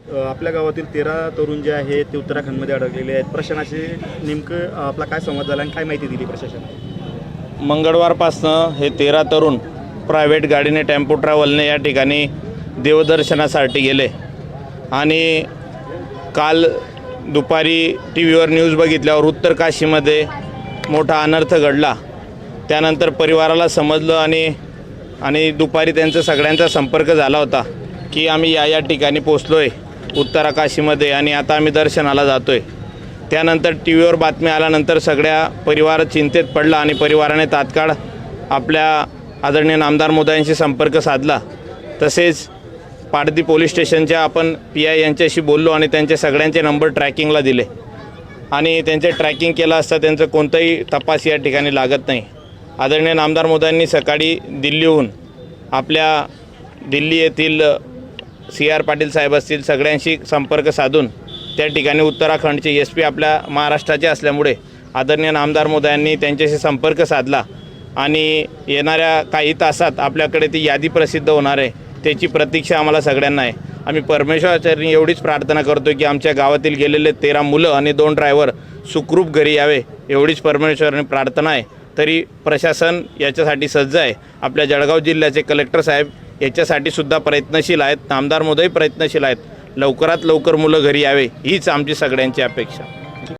आपल्या गावातील 13 तरुण जे आहेत ते उत्तराखंडमध्ये अडकलेले आहेत. प्रशासनाशी नेमकं आपला काय संवाद झाला आणि काय माहिती दिली प्रशासनाने? मंगळवारपासनं हे 13 तरुण प्रायव्हेट गाडीने टेम्पो ट्रॅव्हलने या ठिकाणी देवदर्शनासाठी गेले आणि काल दुपारी टी व्हीवर न्यूज बघितल्यावर उत्तर काशीमध्ये मोठा अनर्थ घडला. त्यानंतर परिवाराला समजलं आणि दुपारी त्यांचा सगळ्यांचा संपर्क झाला होता की आम्ही या ठिकाणी पोचलो आहे उत्तराकाशीमध्ये आणि आता आम्ही दर्शनाला जातो आहे. त्यानंतर टी व्हीवर बातमी आल्यानंतर सगळ्या परिवार चिंतेत पडला आणि परिवाराने तात्काळ आपल्या आदरणीय नामदार मोदयांशी संपर्क साधला. तसेच पाडदी पोलीस स्टेशनच्या आपण PI यांच्याशी बोललो आणि त्यांचे सगळ्यांचे नंबर ट्रॅकिंगला दिले आणि त्यांचे ट्रॅकिंग केलं असता त्यांचं कोणताही तपास या ठिकाणी लागत नाही. आदरणीय नामदार मोदयांनी सकाळी दिल्लीहून आपल्या दिल्ली येथील CR पाटील साहेब असतील सगळ्यांशी संपर्क साधून त्या ठिकाणी उत्तराखंडचे SP आपल्या महाराष्ट्राचे असल्यामुळे आदरणीय नामदार मोदयांनी त्यांच्याशी संपर्क साधला आणि येणाऱ्या काही तासात आपल्याकडे ती यादी प्रसिद्ध होणार आहे. त्याची प्रतीक्षा आम्हाला सगळ्यांना आहे. आम्ही परमेश्वराचरणी एवढीच प्रार्थना करतो की आमच्या गावातील गेलेले 13 मुलं आणि 2 ड्रायव्हर सुखरूप घरी यावे एवढीच परमेश्वराने प्रार्थना आहे. तरी प्रशासन याच्यासाठी सज्ज आहे. आपल्या जळगाव जिल्ह्याचे कलेक्टर साहेब याच्यासाठी सुद्धा प्रयत्नशील आहेत. नामदार मोदय प्रयत्नशील आहेत. लवकरात लवकर मुलं घरी यावे हीच आमची सगळ्यांची अपेक्षा.